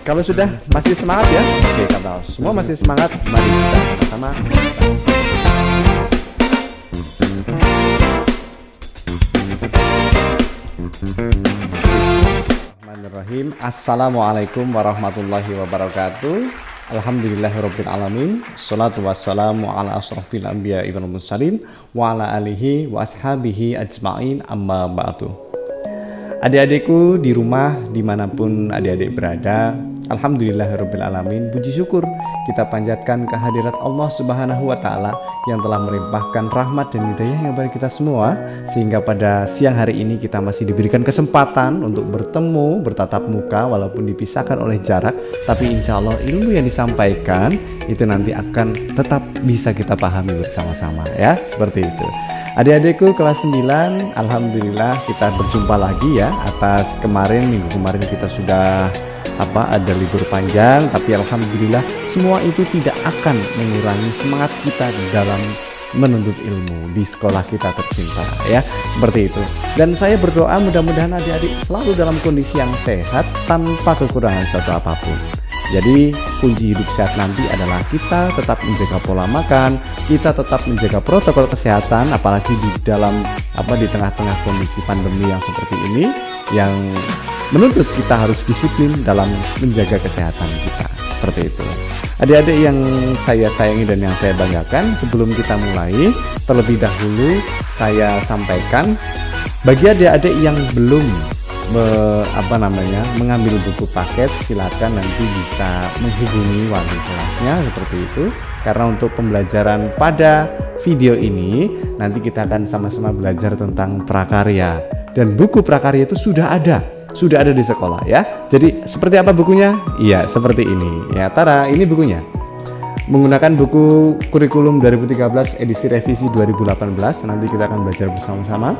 kalau sudah masih semangat ya. Oke, kalau semua masih semangat, mari kita sama-sama. Bismillahirrahmanirrahim. Assalamualaikum warahmatullahi wabarakatuh. Alhamdulillahirabbil alamin. Shalatu wassalamu ala asyrofil anbiya'i wal mursalin wa ala alihi wa ashabihi ajmain, amma ba'du. Adik-adikku di rumah dimanapun adik-adik berada, alhamdulillahirabbil alamin, puji syukur kita panjatkan kehadirat Allah Subhanahu wa taala yang telah melimpahkan rahmat dan hidayahnya bagi kita semua, sehingga pada siang hari ini kita masih diberikan kesempatan untuk bertemu, bertatap muka walaupun dipisahkan oleh jarak, tapi insya Allah ilmu yang disampaikan itu nanti akan tetap bisa kita pahami bersama-sama ya, seperti itu. Adik-adikku kelas 9, alhamdulillah kita berjumpa lagi ya. Atas minggu kemarin kita sudah ada libur panjang, tapi alhamdulillah semua itu tidak akan mengurangi semangat kita dalam menuntut ilmu di sekolah kita tercinta ya, seperti itu. Dan saya berdoa mudah-mudahan adik-adik selalu dalam kondisi yang sehat tanpa kekurangan suatu apapun. Jadi kunci hidup sehat nanti adalah kita tetap menjaga pola makan, kita tetap menjaga protokol kesehatan, apalagi di tengah-tengah kondisi pandemi yang seperti ini, yang menuntut kita harus disiplin dalam menjaga kesehatan kita, seperti itu. Adik-adik yang saya sayangi dan yang saya banggakan, sebelum kita mulai, terlebih dahulu saya sampaikan bagi adik-adik yang belum mengambil buku paket, silakan nanti bisa menghubungi wali kelasnya, seperti itu. Karena untuk pembelajaran pada video ini nanti kita akan sama-sama belajar tentang prakarya, dan buku prakarya itu sudah ada di sekolah ya. Jadi seperti apa bukunya? Iya, seperti ini ya. Tara, ini bukunya. Menggunakan buku kurikulum 2013 edisi revisi 2018, nanti kita akan belajar bersama-sama.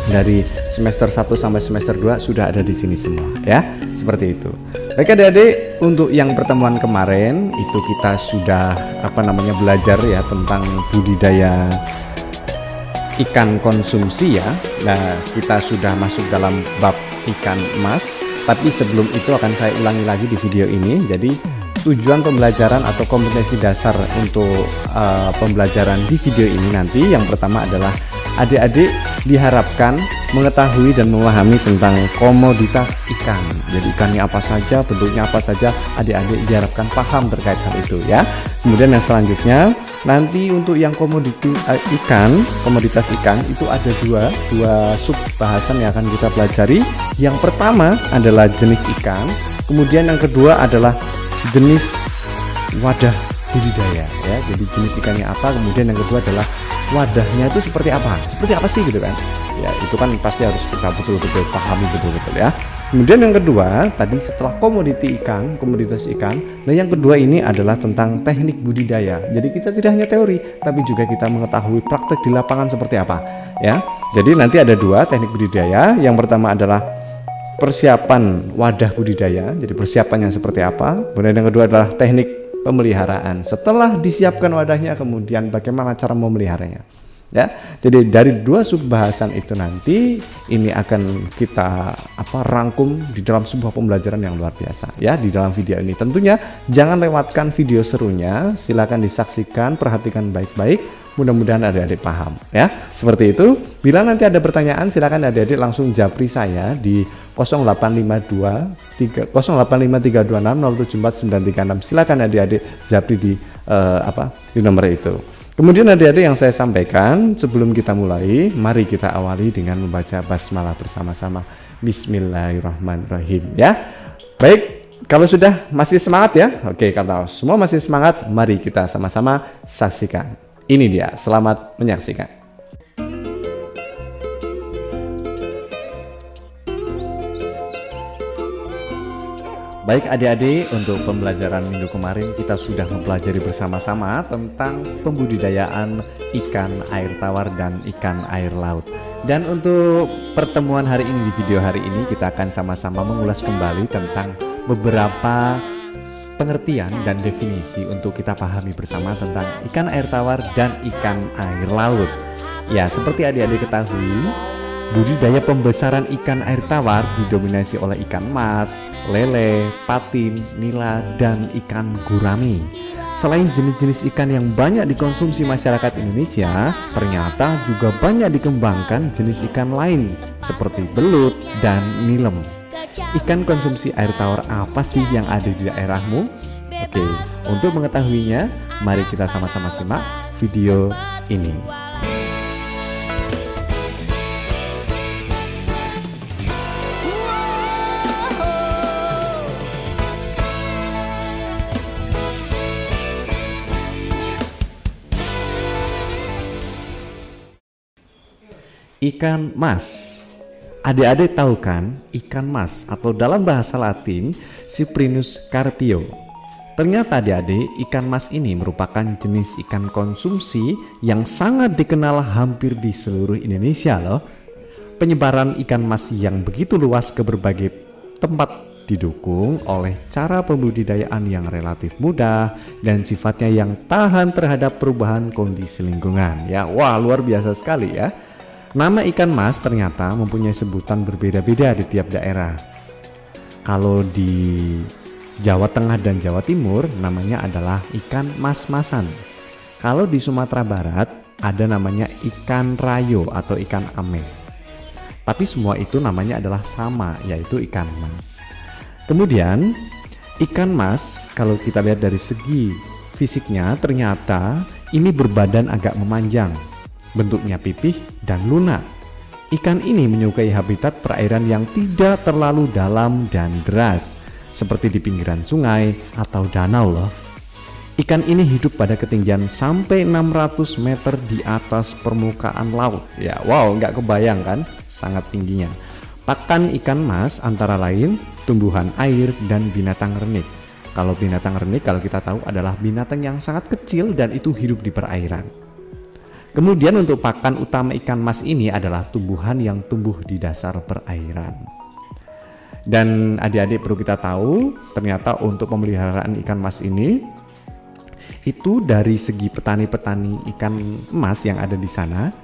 Dari semester 1 sampai semester 2 sudah ada di sini semua ya, seperti itu. Baik adik-adik, untuk yang pertemuan kemarin itu kita sudah belajar ya tentang budidaya ikan konsumsi ya. Nah, kita sudah masuk dalam bab ikan emas, tapi sebelum itu akan saya ulangi lagi di video ini. Jadi tujuan pembelajaran atau kompetensi dasar untuk pembelajaran di video ini nanti yang pertama adalah adik-adik diharapkan mengetahui dan memahami tentang komoditas ikan. Jadi ikannya apa saja, bentuknya apa saja, adik-adik diharapkan paham terkait hal itu ya. Kemudian yang selanjutnya nanti untuk yang komoditas ikan itu ada dua sub bahasan yang akan kita pelajari. Yang pertama adalah jenis ikan, kemudian yang kedua adalah jenis wadah budidaya ya. Jadi jenis ikannya apa, kemudian yang kedua adalah wadahnya itu seperti apa sih gitu kan ya. Itu kan pasti harus kita betul-betul pahami betul-betul ya. Kemudian yang kedua tadi setelah komoditas ikan, nah yang kedua ini adalah tentang teknik budidaya. Jadi kita tidak hanya teori, tapi juga kita mengetahui praktek di lapangan seperti apa ya. Jadi nanti ada dua teknik budidaya. Yang pertama adalah persiapan wadah budidaya, jadi persiapannya seperti apa. Kemudian yang kedua adalah teknik pemeliharaan. Setelah disiapkan wadahnya, kemudian bagaimana cara memeliharanya ya. Jadi dari dua sub bahasan itu nanti ini akan kita rangkum di dalam sebuah pembelajaran yang luar biasa ya di dalam video ini. Tentunya jangan lewatkan video serunya, silakan disaksikan, perhatikan baik-baik, mudah-mudahan adik-adik paham ya, seperti itu. Bila nanti ada pertanyaan, silakan adik-adik langsung japri saya di 085326074936. Silakan adik-adik japri di nomor itu. Kemudian adik-adik yang saya sampaikan sebelum kita mulai, mari kita awali dengan membaca basmalah bersama-sama. Bismillahirrahmanirrahim ya. Baik, kalau sudah masih semangat ya. Oke, kalau semua masih semangat, mari kita sama-sama saksikan. Ini dia, selamat menyaksikan. Baik adik-adik, untuk pembelajaran minggu kemarin kita sudah mempelajari bersama-sama tentang pembudidayaan ikan air tawar dan ikan air laut. Dan untuk pertemuan hari ini, di video hari ini, kita akan sama-sama mengulas kembali tentang beberapa pengertian dan definisi untuk kita pahami bersama tentang ikan air tawar dan ikan air laut. Ya, seperti adik-adik ketahui, Budidaya pembesaran ikan air tawar didominasi oleh ikan mas, lele, patin, nila, dan ikan gurami. Selain jenis-jenis ikan yang banyak dikonsumsi masyarakat Indonesia, ternyata juga banyak dikembangkan jenis ikan lain seperti belut dan nilem. Ikan konsumsi air tawar apa sih yang ada di daerahmu? Oke, untuk mengetahuinya, mari kita sama-sama simak video ini. Ikan mas. Adik-adik tahu kan ikan mas atau dalam bahasa Latin Cyprinus carpio. Ternyata adik-adik ikan mas ini merupakan jenis ikan konsumsi yang sangat dikenal hampir di seluruh Indonesia loh. Penyebaran ikan mas yang begitu luas ke berbagai tempat didukung oleh cara pembudidayaan yang relatif mudah dan sifatnya yang tahan terhadap perubahan kondisi lingkungan. Ya, wah luar biasa sekali ya. Nama ikan mas ternyata mempunyai sebutan berbeda-beda di tiap daerah. Kalau di Jawa Tengah dan Jawa Timur namanya adalah ikan mas-masan. Kalau di Sumatera Barat ada namanya ikan rayo atau ikan ame. Tapi semua itu namanya adalah sama, yaitu ikan mas. Kemudian ikan mas kalau kita lihat dari segi fisiknya ternyata ini berbadan agak memanjang. Bentuknya pipih dan lunak. Ikan ini menyukai habitat perairan yang tidak terlalu dalam dan deras, seperti di pinggiran sungai atau danau loh. Ikan ini hidup pada ketinggian sampai 600 meter di atas permukaan laut. Ya, wow, nggak kebayang kan? Sangat tingginya. Pakan ikan mas antara lain tumbuhan air dan binatang renik. Kalau binatang renik kalau kita tahu adalah binatang yang sangat kecil dan itu hidup di perairan. Kemudian untuk pakan utama ikan mas ini adalah tumbuhan yang tumbuh di dasar perairan. Dan adik-adik perlu kita tahu, ternyata untuk pemeliharaan ikan mas ini, itu dari segi petani-petani ikan mas yang ada di sana,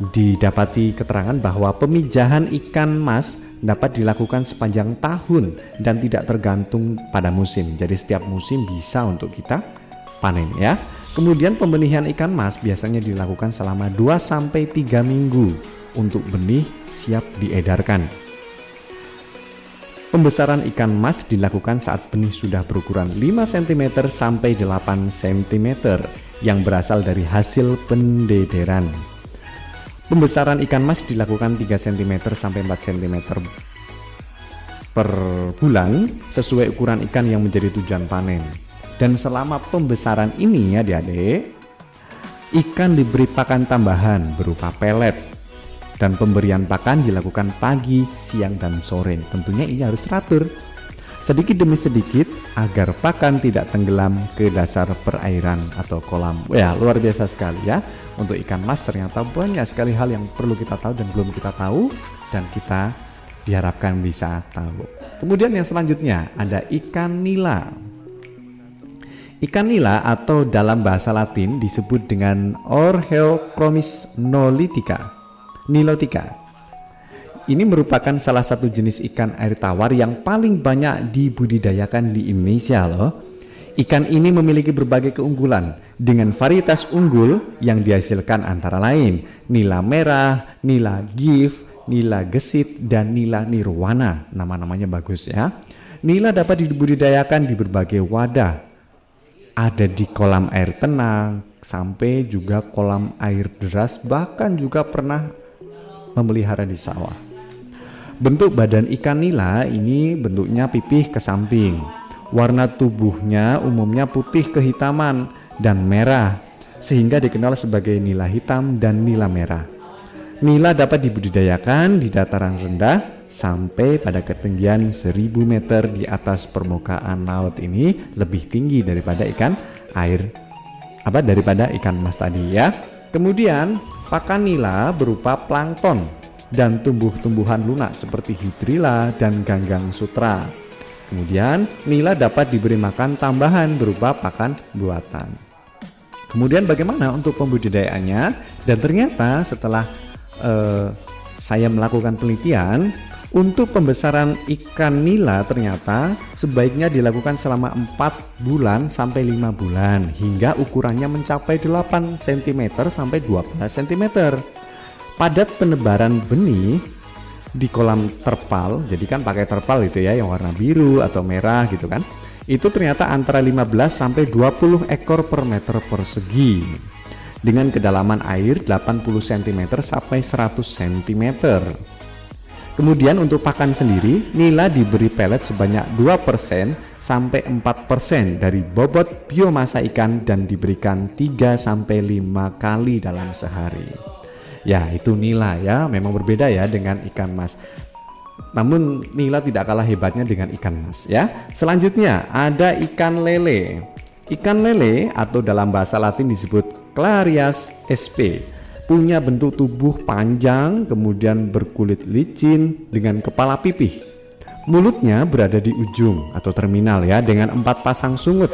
didapati keterangan bahwa pemijahan ikan mas dapat dilakukan sepanjang tahun dan tidak tergantung pada musim. Jadi setiap musim bisa untuk kita panen ya. Kemudian pembenihan ikan mas biasanya dilakukan selama 2-3 minggu untuk benih siap diedarkan. Pembesaran ikan mas dilakukan saat benih sudah berukuran 5 cm sampai 8 cm yang berasal dari hasil pendederan. Pembesaran ikan mas dilakukan 3 cm sampai 4 cm per bulan sesuai ukuran ikan yang menjadi tujuan panen. Dan selama pembesaran ini ya adik-adik, ikan diberi pakan tambahan berupa pelet dan pemberian pakan dilakukan pagi, siang, dan sore. Tentunya ini harus teratur sedikit demi sedikit agar pakan tidak tenggelam ke dasar perairan atau kolam. Ya luar biasa sekali ya. Untuk ikan mas ternyata banyak sekali hal yang perlu kita tahu dan belum kita tahu dan kita diharapkan bisa tahu. Kemudian yang selanjutnya ada ikan nila. Ikan nila atau dalam bahasa Latin disebut dengan Orheochromis nilotica. Ini merupakan salah satu jenis ikan air tawar yang paling banyak dibudidayakan di Indonesia loh. Ikan ini memiliki berbagai keunggulan dengan varietas unggul yang dihasilkan antara lain nila merah, nila gift, nila gesit, dan nila nirwana. Nama-namanya bagus ya. Nila dapat dibudidayakan di berbagai wadah. Ada di kolam air tenang, sampai juga kolam air deras, bahkan juga pernah memelihara di sawah. Bentuk badan ikan nila ini bentuknya pipih ke samping. Warna tubuhnya umumnya putih kehitaman dan merah, sehingga dikenal sebagai nila hitam dan nila merah. Nila dapat dibudidayakan di dataran rendah sampai pada ketinggian 1000 meter di atas permukaan laut. Ini lebih tinggi daripada ikan mas tadi ya. Kemudian pakan nila berupa plankton dan tumbuh-tumbuhan lunak seperti hidrilla dan ganggang sutra. Kemudian nila dapat diberi makan tambahan berupa pakan buatan. Kemudian bagaimana untuk pembudidayaannya? Dan ternyata setelah saya melakukan penelitian, untuk pembesaran ikan nila ternyata sebaiknya dilakukan selama 4 bulan sampai 5 bulan hingga ukurannya mencapai 8 cm sampai 12 cm. Padat penebaran benih di kolam terpal, jadi kan pakai terpal itu ya yang warna biru atau merah gitu kan. Itu ternyata antara 15 sampai 20 ekor per meter persegi dengan kedalaman air 80 cm sampai 100 cm. Kemudian untuk pakan sendiri, nila diberi pelet sebanyak 2% sampai 4% dari bobot biomasa ikan dan diberikan 3 sampai 5 kali dalam sehari. Ya, itu nila ya, memang berbeda ya dengan ikan mas. Namun nila tidak kalah hebatnya dengan ikan mas ya. Selanjutnya ada ikan lele. Ikan lele atau dalam bahasa Latin disebut Clarias sp. Punya bentuk tubuh panjang, kemudian berkulit licin dengan kepala pipih. Mulutnya berada di ujung atau terminal ya, dengan 4 pasang sungut,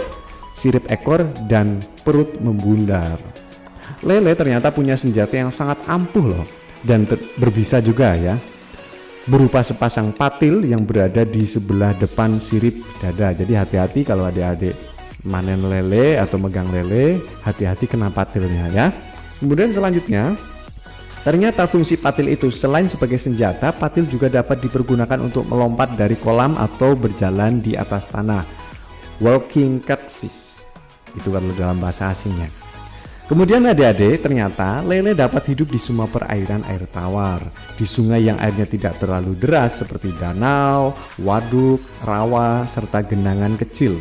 sirip ekor dan perut membundar. Lele ternyata punya senjata yang sangat ampuh loh, dan berbisa juga ya, berupa sepasang patil yang berada di sebelah depan sirip dada. Jadi hati-hati kalau adik-adik manen lele atau megang lele, hati-hati kena patilnya ya. Kemudian selanjutnya, ternyata fungsi patil itu selain sebagai senjata, patil juga dapat dipergunakan untuk melompat dari kolam atau berjalan di atas tanah. Walking catfish, itu kalau dalam bahasa asingnya. Kemudian adik-adik, ternyata lele dapat hidup di semua perairan air tawar, di sungai yang airnya tidak terlalu deras seperti danau, waduk, rawa, serta genangan kecil.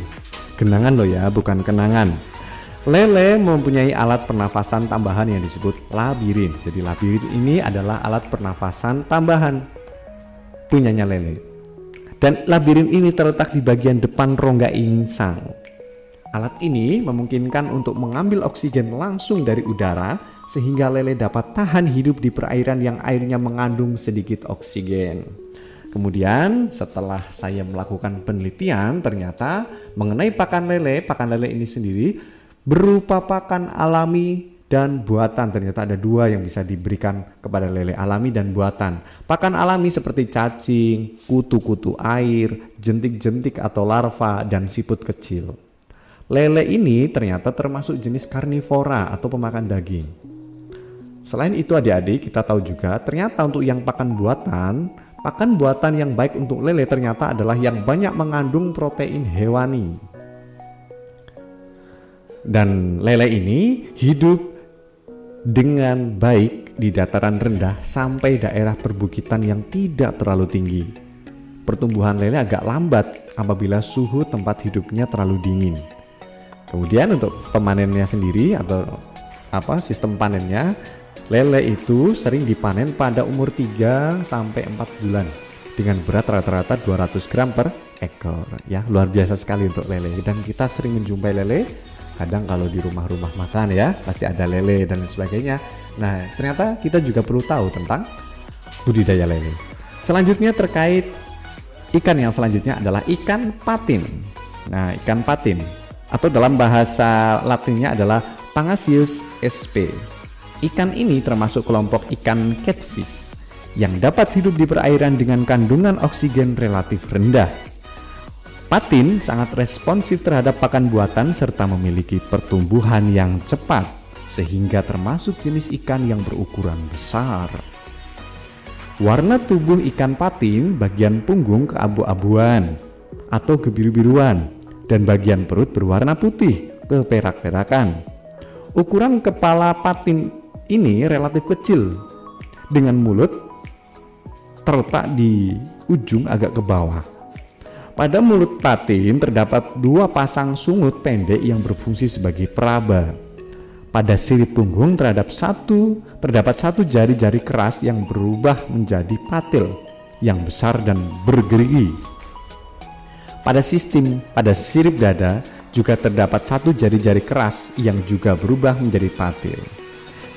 Genangan loh ya, bukan kenangan. Lele mempunyai alat pernafasan tambahan yang disebut labirin. Jadi labirin ini adalah alat pernafasan tambahan punyanya lele. Dan labirin ini terletak di bagian depan rongga insang. Alat ini memungkinkan untuk mengambil oksigen langsung dari udara sehingga lele dapat tahan hidup di perairan yang airnya mengandung sedikit oksigen. Kemudian setelah saya melakukan penelitian, ternyata mengenai pakan lele ini sendiri berupa pakan alami dan buatan. Ternyata ada 2 yang bisa diberikan kepada lele, alami dan buatan. Pakan alami seperti cacing, kutu-kutu air, jentik-jentik atau larva, dan siput kecil. Lele ini ternyata termasuk jenis karnivora atau pemakan daging. Selain itu adik-adik, kita tahu juga ternyata untuk yang pakan buatan yang baik untuk lele ternyata adalah yang banyak mengandung protein hewani. Dan lele ini hidup dengan baik di dataran rendah sampai daerah perbukitan yang tidak terlalu tinggi. Pertumbuhan lele agak lambat apabila suhu tempat hidupnya terlalu dingin. Kemudian untuk pemanennya sendiri atau sistem panennya, lele itu sering dipanen pada umur 3 sampai 4 bulan dengan berat rata-rata 200 gram per ekor. Ya, luar biasa sekali untuk lele, dan kita sering menjumpai lele. Kadang kalau di rumah-rumah makan ya, pasti ada lele dan sebagainya. Nah, ternyata kita juga perlu tahu tentang budidaya lele. Selanjutnya terkait ikan yang selanjutnya adalah ikan patin. Nah, ikan patin atau dalam bahasa Latinnya adalah Pangasius sp. Ikan ini termasuk kelompok ikan catfish yang dapat hidup di perairan dengan kandungan oksigen relatif rendah. Patin sangat responsif terhadap pakan buatan serta memiliki pertumbuhan yang cepat, sehingga termasuk jenis ikan yang berukuran besar. Warna tubuh ikan patin bagian punggung keabu-abuan atau kebiru-biruan, dan bagian perut berwarna putih keperak-perakan. Ukuran kepala patin ini relatif kecil, dengan mulut terletak di ujung agak ke bawah. Pada mulut patin terdapat 2 pasang sungut pendek yang berfungsi sebagai peraba. Pada sirip punggung terdapat satu jari-jari keras yang berubah menjadi patil yang besar dan bergerigi. Pada sirip dada juga terdapat 1 jari-jari keras yang juga berubah menjadi patil.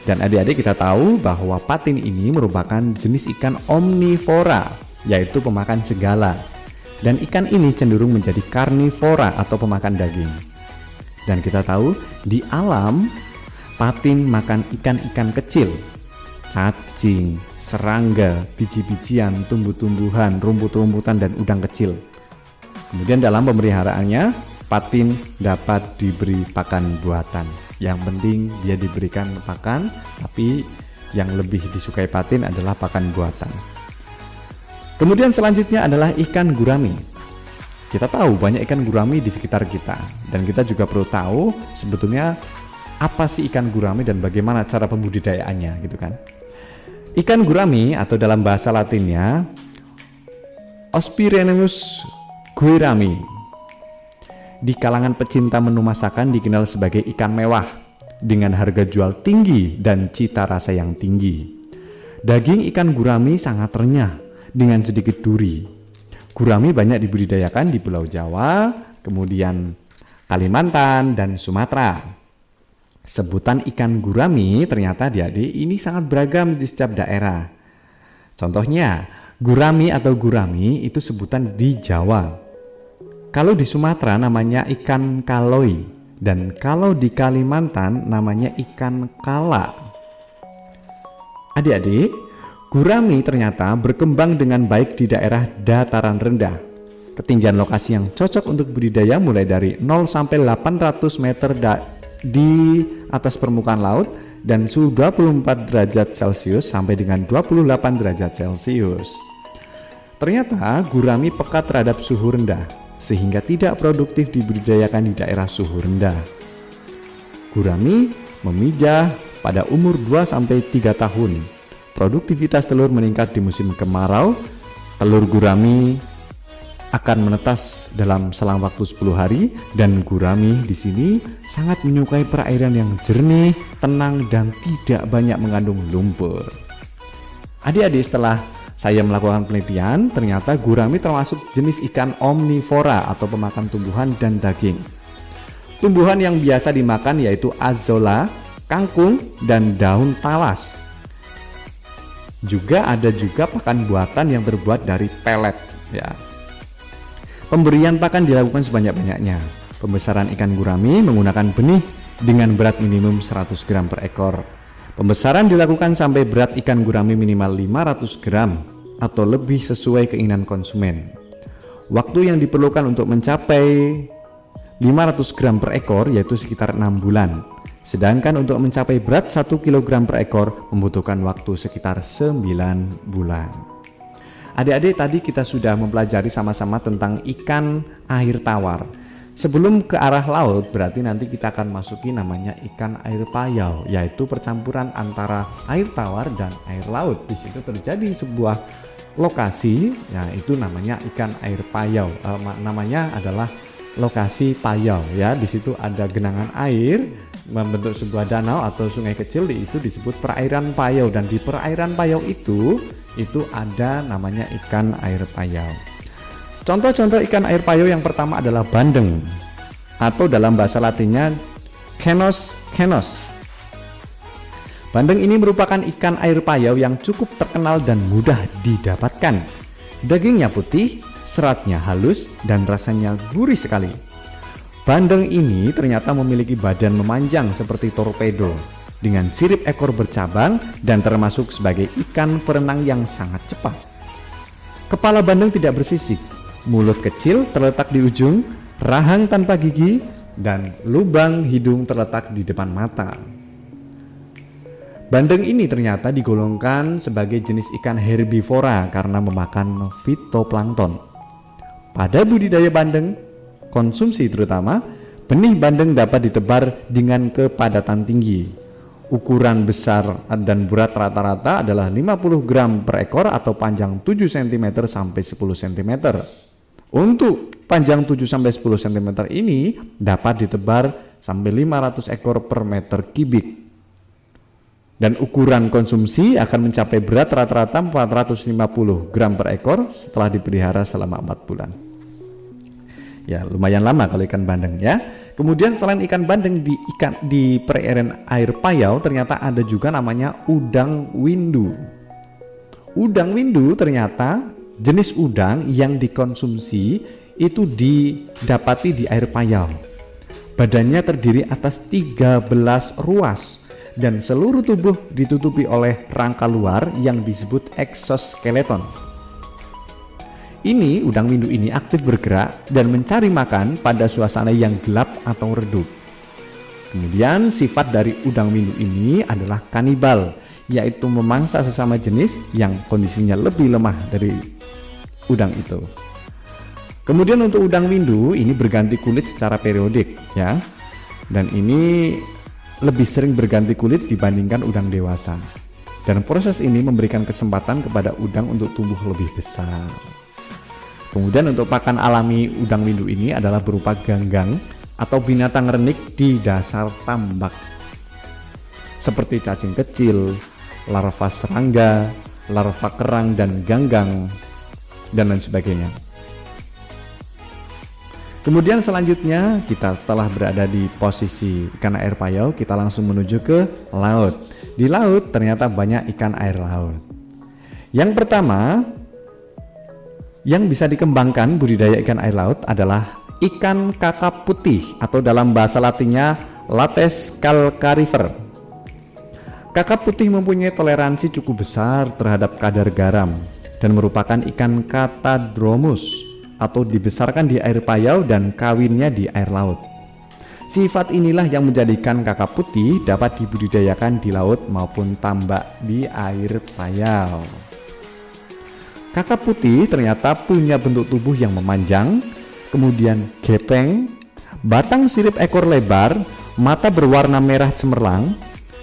Dan adik-adik, kita tahu bahwa patin ini merupakan jenis ikan omnivora, yaitu pemakan segala. Dan ikan ini cenderung menjadi karnivora atau pemakan daging. Dan kita tahu di alam patin makan ikan-ikan kecil. cacing, serangga, biji-bijian, tumbuh-tumbuhan, rumput-rumputan, dan udang kecil. Kemudian dalam pemeliharaannya, patin dapat diberi pakan buatan. Yang penting dia diberikan pakan, tapi yang lebih disukai patin adalah pakan buatan. Kemudian selanjutnya adalah ikan gurami. Kita tahu banyak ikan gurami di sekitar kita, dan kita juga perlu tahu sebetulnya apa sih ikan gurami dan bagaimana cara pembudidayaannya, gitu kan. Ikan gurami atau dalam bahasa Latinnya Ospirenius guirami, di kalangan pecinta menu masakan dikenal sebagai ikan mewah dengan harga jual tinggi dan cita rasa yang tinggi. Daging ikan gurami sangat renyah dengan sedikit duri. Gurami banyak dibudidayakan di Pulau Jawa, kemudian Kalimantan, dan Sumatera. Sebutan ikan gurami ternyata adik-adik ini sangat beragam di setiap daerah. Contohnya, gurami atau gurami itu sebutan di Jawa. Kalau di Sumatera namanya ikan kaloi, dan kalau di Kalimantan namanya ikan kala. Adik-adik, gurami ternyata berkembang dengan baik di daerah dataran rendah. Ketinggian lokasi yang cocok untuk budidaya mulai dari 0 sampai 800 meter di atas permukaan laut dan suhu 24 derajat Celcius sampai dengan 28 derajat Celcius. Ternyata gurami peka terhadap suhu rendah, sehingga tidak produktif dibudidayakan di daerah suhu rendah. Gurami memijah pada umur 2-3 tahun. Produktivitas telur meningkat di musim kemarau. Telur gurami akan menetas dalam selang waktu 10 hari, dan gurami di sini sangat menyukai perairan yang jernih, tenang, dan tidak banyak mengandung lumpur. Adik-adik, setelah saya melakukan penelitian, ternyata gurami termasuk jenis ikan omnivora atau pemakan tumbuhan dan daging. Tumbuhan yang biasa dimakan yaitu azolla, kangkung, dan daun talas. Juga ada pakan buatan yang terbuat dari pelet, ya. Pemberian pakan dilakukan sebanyak-banyaknya. Pembesaran ikan gurami menggunakan benih dengan berat minimum 100 gram per ekor. Pembesaran dilakukan sampai berat ikan gurami minimal 500 gram atau lebih sesuai keinginan konsumen. Waktu yang diperlukan untuk mencapai 500 gram per ekor yaitu sekitar 6 bulan. Sedangkan untuk mencapai berat 1 kg per ekor membutuhkan waktu sekitar 9 bulan. Adik-adik, tadi kita sudah mempelajari sama-sama tentang ikan air tawar. Sebelum ke arah laut, berarti nanti kita akan masuki namanya ikan air payau, yaitu percampuran antara air tawar dan air laut. Di situ terjadi sebuah lokasi, ya itu namanya ikan air payau. Namanya adalah lokasi payau, ya. Di situ ada genangan air membentuk sebuah danau atau sungai kecil, itu disebut perairan payau, dan di perairan payau itu ada namanya ikan air payau. Contoh-contoh ikan air payau yang pertama adalah bandeng, atau dalam bahasa Latinnya Canos canos. Bandeng ini merupakan ikan air payau yang cukup terkenal dan mudah didapatkan. Dagingnya putih, seratnya halus, dan rasanya gurih sekali. Bandeng ini ternyata memiliki badan memanjang seperti torpedo, dengan sirip ekor bercabang, dan termasuk sebagai ikan perenang yang sangat cepat. Kepala bandeng tidak bersisik, mulut kecil terletak di ujung, rahang tanpa gigi, dan lubang hidung terletak di depan mata. Bandeng ini ternyata digolongkan sebagai jenis ikan herbivora karena memakan fitoplankton. Pada budidaya bandeng konsumsi terutama, benih bandeng dapat ditebar dengan kepadatan tinggi. Ukuran besar dan berat rata-rata adalah 50 gram per ekor atau panjang 7 cm sampai 10 cm. Untuk panjang 7 sampai 10 cm ini dapat ditebar sampai 500 ekor per meter kubik. Dan ukuran konsumsi akan mencapai berat rata-rata 450 gram per ekor setelah dipelihara selama 4 bulan. Ya, lumayan lama kalau ikan bandeng, ya. Kemudian selain ikan bandeng di perairan air payau, ternyata ada juga namanya udang windu. Udang windu ternyata jenis udang yang dikonsumsi itu didapati di air payau. Badannya terdiri atas 13 ruas dan seluruh tubuh ditutupi oleh rangka luar yang disebut exoskeleton. Ini udang windu ini aktif bergerak dan mencari makan pada suasana yang gelap atau redup. Kemudian sifat dari udang windu ini adalah kanibal, yaitu memangsa sesama jenis yang kondisinya lebih lemah dari udang itu. Kemudian untuk udang windu ini berganti kulit secara periodik ya. Dan ini lebih sering berganti kulit dibandingkan udang dewasa. Dan proses ini memberikan kesempatan kepada udang untuk tumbuh lebih besar. Kemudian untuk pakan alami udang windu ini adalah berupa ganggang atau binatang renik di dasar tambak. Seperti cacing kecil, larva serangga, larva kerang dan ganggang dan lain sebagainya. Kemudian selanjutnya kita setelah berada di posisi ikan air payau, kita langsung menuju ke laut. Di laut ternyata banyak ikan air laut. Yang pertama yang bisa dikembangkan budidaya ikan air laut adalah ikan kakap putih atau dalam bahasa latinnya Lates calcarifer. Kakap putih mempunyai toleransi cukup besar terhadap kadar garam dan merupakan ikan Catadromus atau dibesarkan di air payau dan kawinnya di air laut. Sifat inilah yang menjadikan kakap putih dapat dibudidayakan di laut maupun tambak di air payau. Kakap putih ternyata punya bentuk tubuh yang memanjang, kemudian gepeng, batang sirip ekor lebar, mata berwarna merah cemerlang,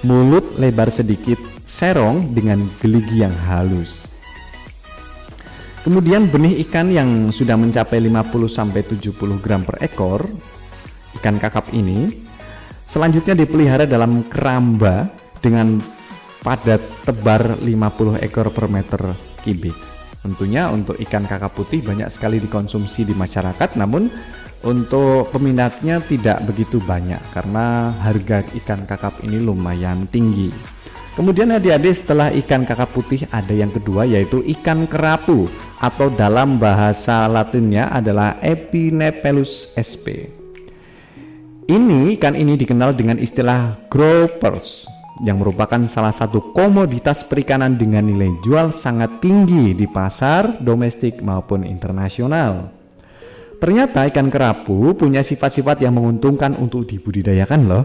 mulut lebar sedikit, serong dengan geligi yang halus. Kemudian benih ikan yang sudah mencapai 50-70 gram per ekor, ikan kakap ini selanjutnya dipelihara dalam keramba dengan padat tebar 50 ekor per meter kubik. Tentunya untuk ikan kakap putih banyak sekali dikonsumsi di masyarakat, namun untuk peminatnya tidak begitu banyak karena harga ikan kakap ini lumayan tinggi. Kemudian adik-adik, setelah ikan kakap putih ada yang kedua, yaitu ikan kerapu atau dalam bahasa latinnya adalah Epinephelus sp. Ikan ini dikenal dengan istilah groupers yang merupakan salah satu komoditas perikanan dengan nilai jual sangat tinggi di pasar domestik maupun internasional. Ternyata ikan kerapu punya sifat-sifat yang menguntungkan untuk dibudidayakan loh.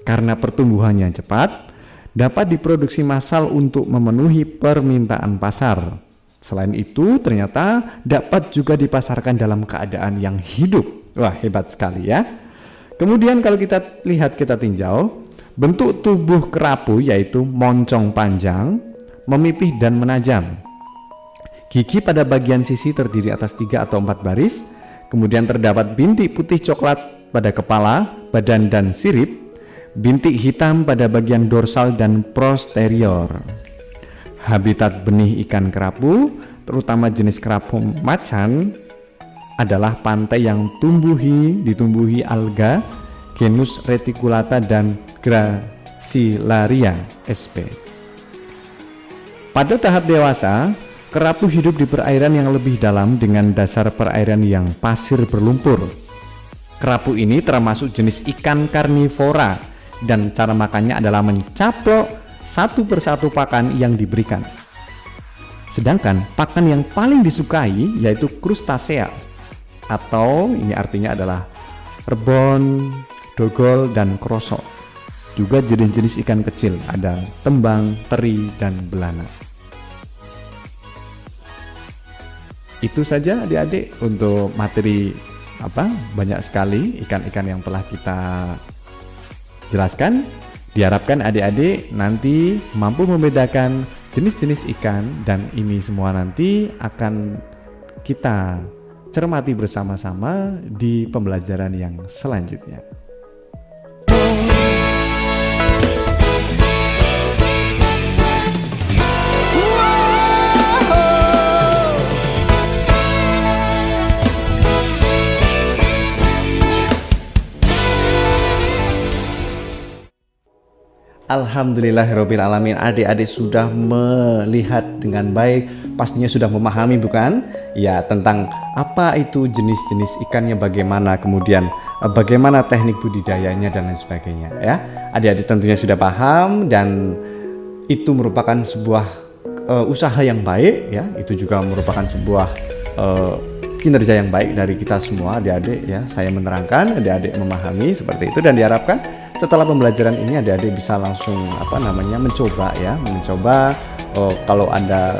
Karena pertumbuhannya cepat, dapat diproduksi massal untuk memenuhi permintaan pasar. Selain itu, ternyata dapat juga dipasarkan dalam keadaan yang hidup. Wah, hebat sekali ya. Kemudian kalau kita lihat, kita tinjau, bentuk tubuh kerapu yaitu moncong panjang, memipih dan menajam. Gigi pada bagian sisi terdiri atas 3 atau 4 baris. Kemudian terdapat bintik putih coklat pada kepala, badan dan sirip. Bintik hitam pada bagian dorsal dan posterior. Habitat benih ikan kerapu, terutama jenis kerapu macan, adalah pantai yang ditumbuhi alga, genus Reticulata dan Gracilaria sp. Pada tahap dewasa, kerapu hidup di perairan yang lebih dalam dengan dasar perairan yang pasir berlumpur. Kerapu ini termasuk jenis ikan karnivora dan cara makannya adalah mencaplok satu persatu pakan yang diberikan. Sedangkan pakan yang paling disukai yaitu krustasea, atau ini artinya adalah rebon, dogol, dan krosok. Juga jenis-jenis ikan kecil, ada tembang, teri, dan belana. Itu saja adik-adik untuk materi banyak sekali ikan-ikan yang telah kita jelaskan. Diharapkan adik-adik nanti mampu membedakan jenis-jenis ikan, dan ini semua nanti akan kita cermati bersama-sama di pembelajaran yang selanjutnya. Alhamdulillahirabbil alamin, adik-adik sudah melihat dengan baik, pastinya sudah memahami bukan? Ya, tentang apa itu jenis-jenis ikannya, bagaimana, kemudian bagaimana teknik budidayanya dan lain sebagainya ya. Adik-adik tentunya sudah paham dan itu merupakan sebuah usaha yang baik ya. Itu juga merupakan sebuah kinerja yang baik dari kita semua adik-adik ya. Saya menerangkan, adik-adik memahami seperti itu, dan diharapkan setelah pembelajaran ini adik-adik bisa langsung mencoba ya, kalau ada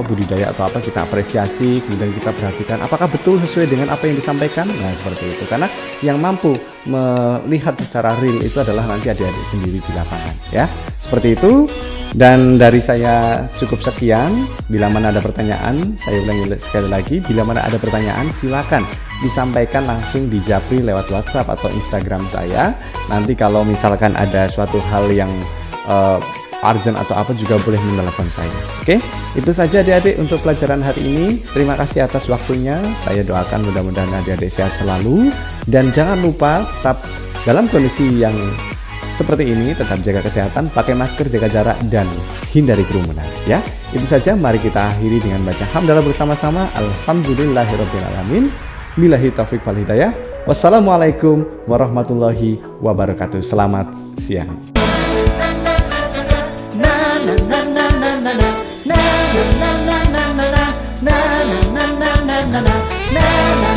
budidaya atau apa, kita apresiasi, kemudian kita perhatikan apakah betul sesuai dengan apa yang disampaikan. Nah, seperti itu, karena yang mampu melihat secara real itu adalah nanti adik-adik sendiri di lapangan ya. Seperti itu. Dan dari saya cukup sekian. Bila mana ada pertanyaan, saya ulangi sekali lagi, bila mana ada pertanyaan silakan disampaikan langsung di Japri lewat WhatsApp atau Instagram saya. Nanti kalau misalkan ada suatu hal yang urgent atau apa, juga boleh menelepon saya. Oke, itu saja adik-adik untuk pelajaran hari ini. Terima kasih atas waktunya. Saya doakan mudah-mudahan adik-adik sehat selalu, dan jangan lupa tetap dalam kondisi yang seperti ini, tetap jaga kesehatan, pakai masker, jaga jarak, dan hindari kerumunan ya. Itu saja, mari kita akhiri dengan baca hamdalah bersama-sama. Alhamdulillahirabbil alamin. Billahi taufik wal hidayah. Wassalamualaikum warahmatullahi wabarakatuh. Selamat siang. Na na